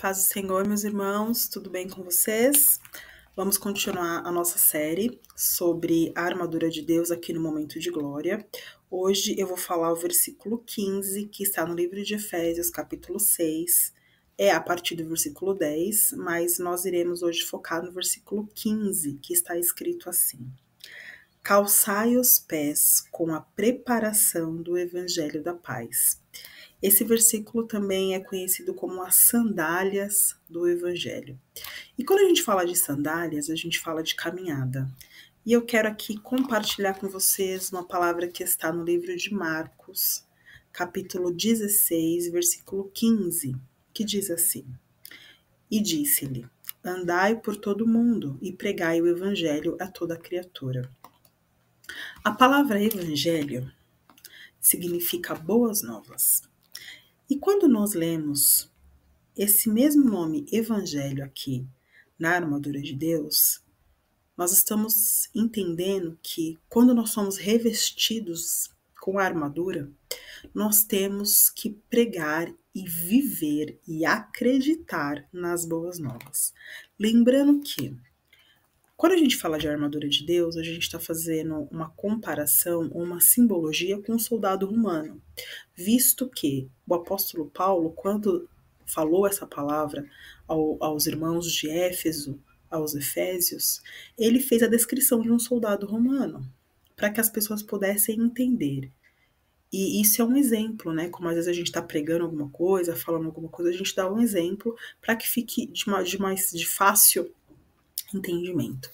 Paz do Senhor, meus irmãos, tudo bem com vocês? Vamos continuar a nossa série sobre a armadura de Deus aqui no Momento de Glória. Hoje eu vou falar o versículo 15, que está no livro de Efésios, capítulo 6. É a partir do versículo 10, mas nós iremos hoje focar no versículo 15, que está escrito assim: Calçai os pés com a preparação do Evangelho da Paz. Esse versículo também é conhecido como as sandálias do Evangelho. E quando a gente fala de sandálias, a gente fala de caminhada. E eu quero aqui compartilhar com vocês uma palavra que está no livro de Marcos, capítulo 16, versículo 15, que diz assim: E disse-lhe: Andai por todo o mundo e pregai o Evangelho a toda criatura. A palavra Evangelho significa boas novas. E quando nós lemos esse mesmo nome Evangelho aqui na armadura de Deus, nós estamos entendendo que quando nós somos revestidos com a armadura, nós temos que pregar e viver e acreditar nas boas novas. Lembrando que quando a gente fala de armadura de Deus, a gente está fazendo uma comparação, uma simbologia com o soldado romano, visto que o apóstolo Paulo, quando falou essa palavra aos irmãos de Éfeso, aos Efésios, ele fez a descrição de um soldado romano, para que as pessoas pudessem entender. E isso é um exemplo, né? Como às vezes a gente está pregando alguma coisa, falando alguma coisa, a gente dá um exemplo para que fique de fácil entendimento.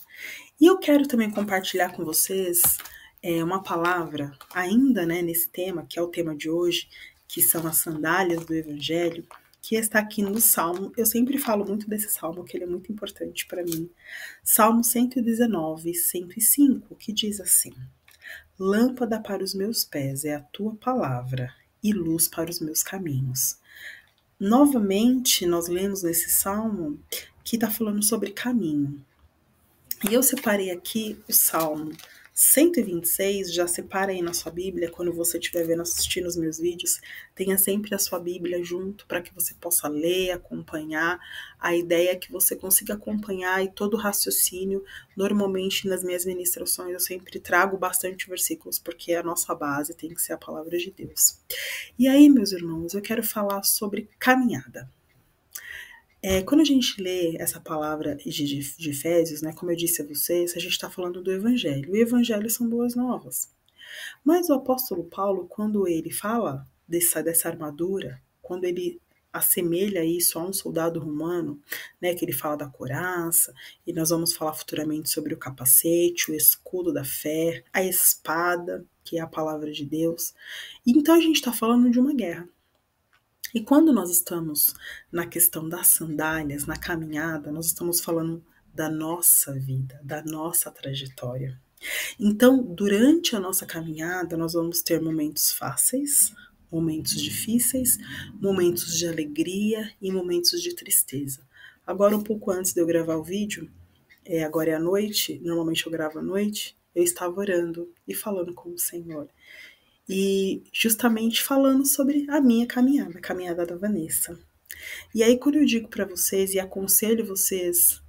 E eu quero também compartilhar com vocês uma palavra, ainda né, nesse tema, que é o tema de hoje, que são as sandálias do Evangelho, que está aqui no Salmo. Eu sempre falo muito desse Salmo, que ele é muito importante para mim. Salmo 119, 105, que diz assim: Lâmpada para os meus pés é a tua palavra e luz para os meus caminhos. Novamente, nós lemos nesse Salmo que está falando sobre caminho. E eu separei aqui o Salmo 126, já separa aí na sua Bíblia, quando você estiver vendo, assistindo os meus vídeos, tenha sempre a sua Bíblia junto para que você possa ler, acompanhar. A ideia é que você consiga acompanhar e todo o raciocínio. Normalmente nas minhas ministrações eu sempre trago bastante versículos, porque a nossa base tem que ser a palavra de Deus. E aí, meus irmãos, eu quero falar sobre caminhada. Quando a gente lê essa palavra de Efésios, né, como eu disse a vocês, a gente está falando do Evangelho. E o Evangelho são boas novas. Mas o apóstolo Paulo, quando ele fala dessa armadura, quando ele assemelha isso a um soldado romano, né, que ele fala da couraça, e nós vamos falar futuramente sobre o capacete, o escudo da fé, a espada, que é a palavra de Deus. Então a gente está falando de uma guerra. E quando nós estamos na questão das sandálias, na caminhada, nós estamos falando da nossa vida, da nossa trajetória. Então, durante a nossa caminhada, nós vamos ter momentos fáceis, momentos difíceis, momentos de alegria e momentos de tristeza. Agora, um pouco antes de eu gravar o vídeo, agora é à noite, normalmente eu gravo à noite, eu estava orando e falando com o Senhor. E justamente falando sobre a minha caminhada, a caminhada da Vanessa. E aí quando eu digo para vocês e aconselho vocês,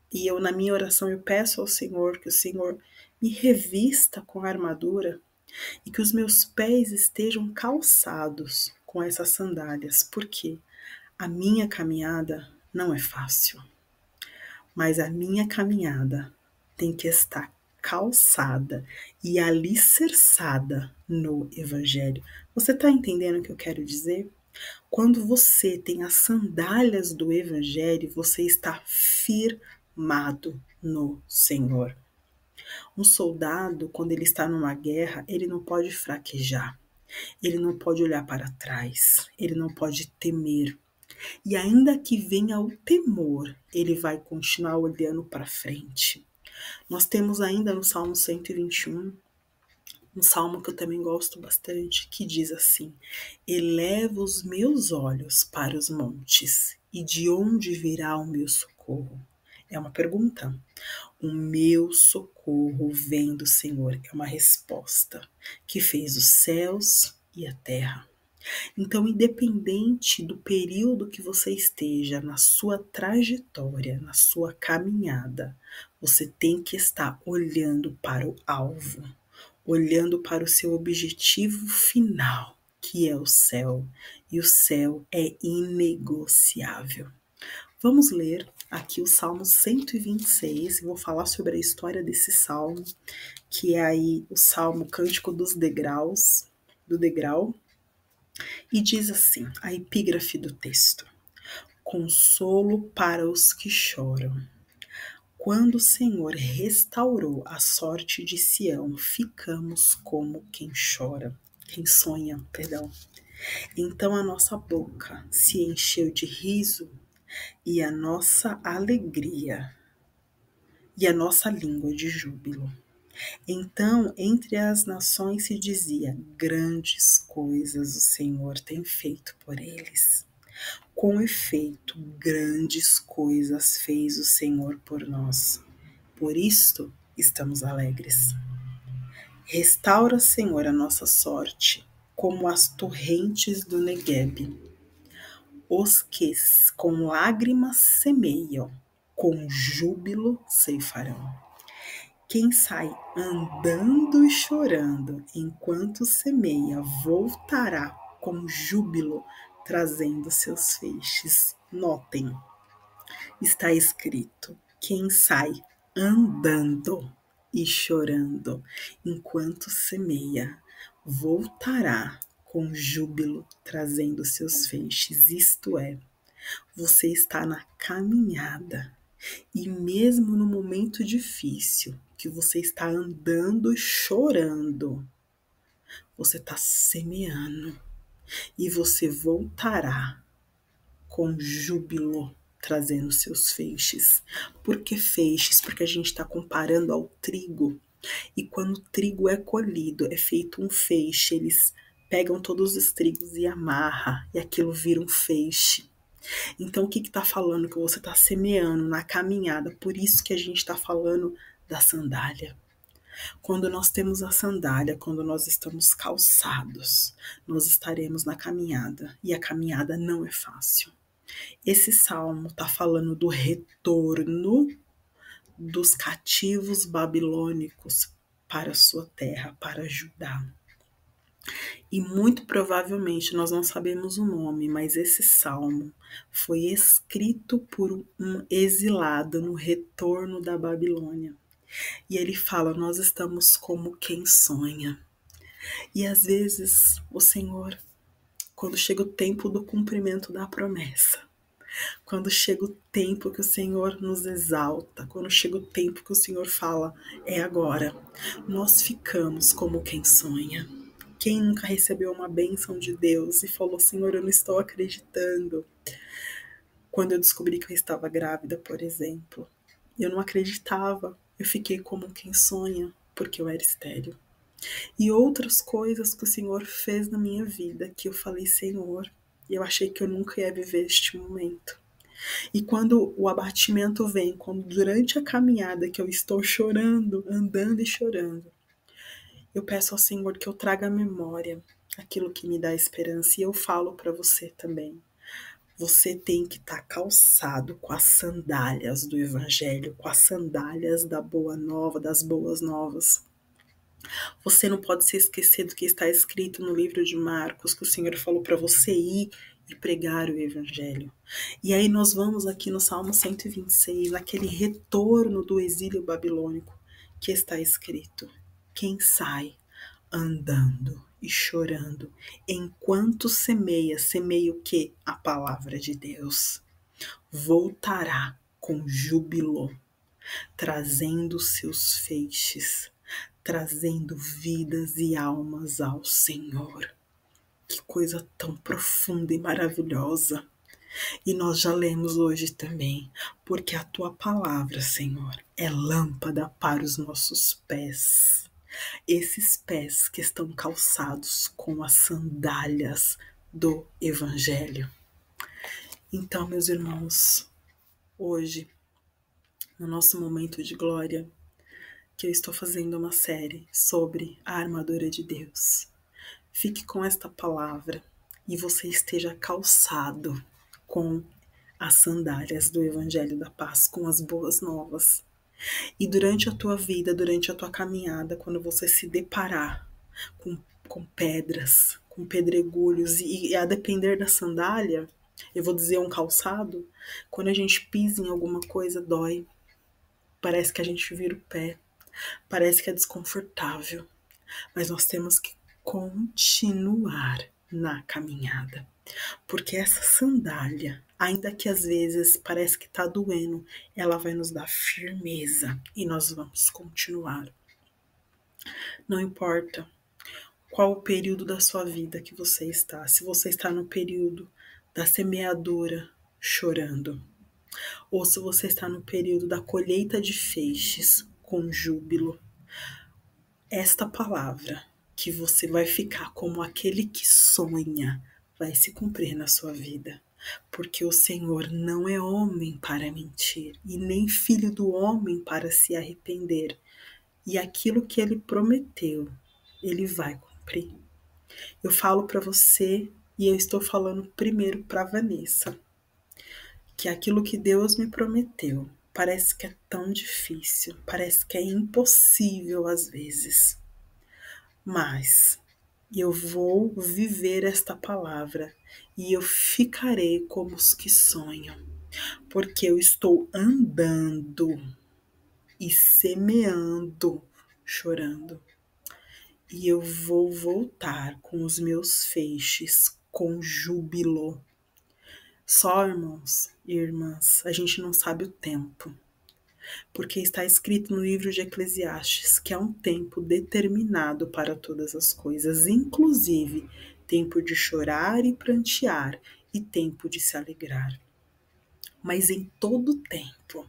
e eu na minha oração eu peço ao Senhor que o Senhor me revista com a armadura e que os meus pés estejam calçados com essas sandálias, porque a minha caminhada não é fácil, mas a minha caminhada tem que estar calçada e alicerçada no Evangelho. Você está entendendo o que eu quero dizer? Quando você tem as sandálias do Evangelho, você está firmado no Senhor. Um soldado, quando ele está numa guerra, ele não pode fraquejar, ele não pode olhar para trás, ele não pode temer. E ainda que venha o temor, ele vai continuar olhando para frente. Nós temos ainda no Salmo 121, um salmo que eu também gosto bastante, que diz assim: Eleva os meus olhos para os montes, e de onde virá o meu socorro? É uma pergunta. O meu socorro vem do Senhor. É uma resposta. Que fez os céus e a terra. Então, independente do período que você esteja na sua trajetória, na sua caminhada, você tem que estar olhando para o alvo, olhando para o seu objetivo final, que é o céu. E o céu é inegociável. Vamos ler aqui o Salmo 126, vou falar sobre a história desse salmo, que é aí o Salmo Cântico dos Degraus, do degrau, e diz assim, a epígrafe do texto: consolo para os que choram. Quando o Senhor restaurou a sorte de Sião, ficamos como quem chora, quem sonha, perdão. Então a nossa boca se encheu de riso e a nossa alegria e a nossa língua de júbilo. Então, entre as nações se dizia: grandes coisas o Senhor tem feito por eles. Com efeito, grandes coisas fez o Senhor por nós. Por isto, estamos alegres. Restaura, Senhor, a nossa sorte, como as torrentes do Neguebe. Os que com lágrimas semeiam, com júbilo ceifarão. Quem sai andando e chorando enquanto semeia, voltará com júbilo, trazendo seus feixes. Notem, está escrito: quem sai andando e chorando enquanto semeia, voltará com júbilo, trazendo seus feixes. Isto é, você está na caminhada e mesmo no momento difícil, que você está andando e chorando, você está semeando e você voltará com júbilo, trazendo seus feixes. Por que feixes? Porque a gente está comparando ao trigo. E quando o trigo é colhido, é feito um feixe. Eles pegam todos os trigos e amarram, e aquilo vira um feixe. Então, o que está falando? Que você está semeando na caminhada. Por isso que a gente está falando da sandália. Quando nós temos a sandália, quando nós estamos calçados, nós estaremos na caminhada. E a caminhada não é fácil. Esse salmo está falando do retorno dos cativos babilônicos para a sua terra, para Judá. E muito provavelmente, nós não sabemos o nome, mas esse salmo foi escrito por um exilado no retorno da Babilônia. E ele fala: nós estamos como quem sonha. E às vezes o Senhor, quando chega o tempo do cumprimento da promessa, quando chega o tempo que o Senhor nos exalta, quando chega o tempo que o Senhor fala: é agora, nós ficamos como quem sonha. Quem nunca recebeu uma bênção de Deus e falou: Senhor, eu não estou acreditando? Quando eu descobri que eu estava grávida, por exemplo, eu não acreditava. Eu fiquei como quem sonha, porque eu era estéril. E outras coisas que o Senhor fez na minha vida, que eu falei: Senhor, eu achei que eu nunca ia viver este momento. E quando o abatimento vem, quando durante a caminhada que eu estou chorando, andando e chorando, eu peço ao Senhor que eu traga à memória aquilo que me dá esperança. E eu falo para você também: você tem que estar calçado com as sandálias do Evangelho, com as sandálias da boa nova, das boas novas. Você não pode se esquecer do que está escrito no livro de Marcos, que o Senhor falou para você ir e pregar o Evangelho. E aí nós vamos aqui no Salmo 126, naquele retorno do exílio babilônico, que está escrito: quem sai andando e chorando, enquanto semeia, semeia o quê? A palavra de Deus. Voltará com júbilo, trazendo seus feixes, trazendo vidas e almas ao Senhor. Que coisa tão profunda e maravilhosa. E nós já lemos hoje também, porque a tua palavra, Senhor, é lâmpada para os nossos pés. Esses pés que estão calçados com as sandálias do Evangelho. Então, meus irmãos, hoje, no nosso momento de glória, que eu estou fazendo uma série sobre a armadura de Deus. Fique com esta palavra e você esteja calçado com as sandálias do Evangelho da Paz, com as boas novas. E durante a tua vida, durante a tua caminhada, quando você se deparar com pedras, com pedregulhos, e a depender da sandália, eu vou dizer um calçado, quando a gente pisa em alguma coisa dói, parece que a gente vira o pé, parece que é desconfortável, mas nós temos que continuar na caminhada, porque essa sandália, ainda que às vezes parece que está doendo, ela vai nos dar firmeza e nós vamos continuar. Não importa qual o período da sua vida que você está, se você está no período da semeadura chorando, ou se você está no período da colheita de feixes com júbilo, esta palavra que você vai ficar como aquele que sonha vai se cumprir na sua vida. Porque o Senhor não é homem para mentir e nem filho do homem para se arrepender. E aquilo que ele prometeu, ele vai cumprir. Eu falo para você e eu estou falando primeiro para Vanessa, que aquilo que Deus me prometeu parece que é tão difícil, parece que é impossível às vezes. Mas eu vou viver esta palavra e eu ficarei como os que sonham, porque eu estou andando e semeando, chorando. E eu vou voltar com os meus feixes com júbilo. Só, irmãos e irmãs, a gente não sabe o tempo, porque está escrito no livro de Eclesiastes que há um tempo determinado para todas as coisas, inclusive tempo de chorar e prantear e tempo de se alegrar. Mas em todo tempo,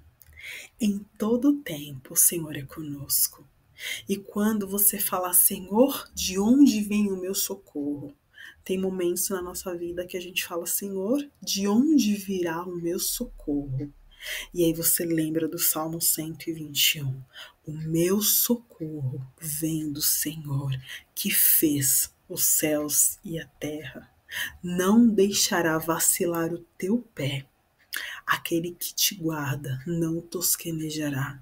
o Senhor é conosco. E quando você falar, Senhor, de onde vem o meu socorro? Tem momentos na nossa vida que a gente fala, Senhor, de onde virá o meu socorro? E aí você lembra do Salmo 121. O meu socorro vem do Senhor, que fez os céus e a terra. Não deixará vacilar o teu pé. Aquele que te guarda não tosquenejará.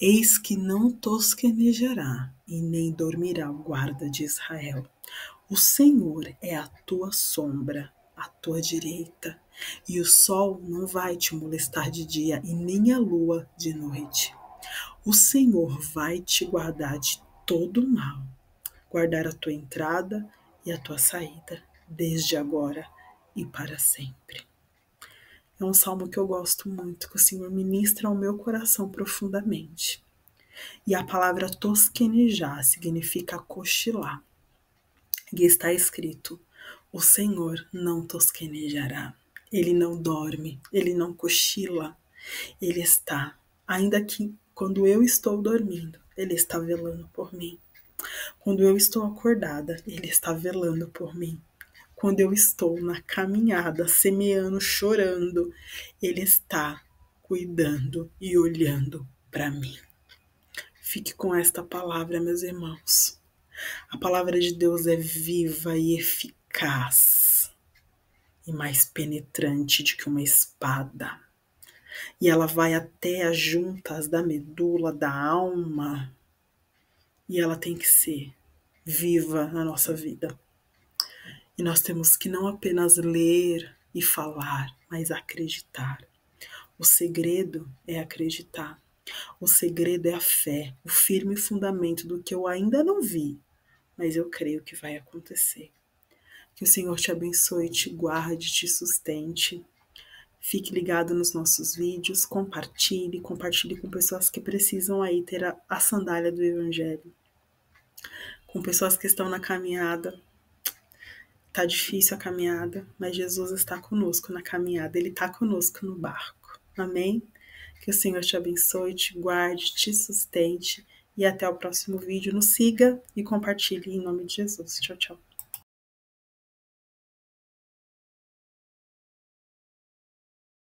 Eis que não tosquenejará e nem dormirá o guarda de Israel. O Senhor é a tua sombra, à tua direita, e o sol não vai te molestar de dia e nem a lua de noite. O Senhor vai te guardar de todo mal, guardar a tua entrada e a tua saída, desde agora e para sempre. É um salmo que eu gosto muito, que o Senhor ministra ao meu coração profundamente. E a palavra tosquenejar significa cochilar. E está escrito, o Senhor não tosquenejará. Ele não dorme, ele não cochila. Ele está, ainda que quando eu estou dormindo, ele está velando por mim. Quando eu estou acordada, ele está velando por mim. Quando eu estou na caminhada, semeando, chorando, ele está cuidando e olhando para mim. Fique com esta palavra, meus irmãos. A palavra de Deus é viva e eficaz e mais penetrante do que uma espada. E ela vai até as juntas da medula, da alma. E ela tem que ser viva na nossa vida. E nós temos que não apenas ler e falar, mas acreditar. O segredo é acreditar. O segredo é a fé, o firme fundamento do que eu ainda não vi, mas eu creio que vai acontecer. Que o Senhor te abençoe, te guarde, te sustente. Fique ligado nos nossos vídeos, compartilhe com pessoas que precisam aí ter a sandália do Evangelho. Com pessoas que estão na caminhada. Tá difícil a caminhada, mas Jesus está conosco na caminhada, Ele está conosco no barco. Amém? Que o Senhor te abençoe, te guarde, te sustente e até o próximo vídeo. Nos siga e compartilhe em nome de Jesus. Tchau, tchau.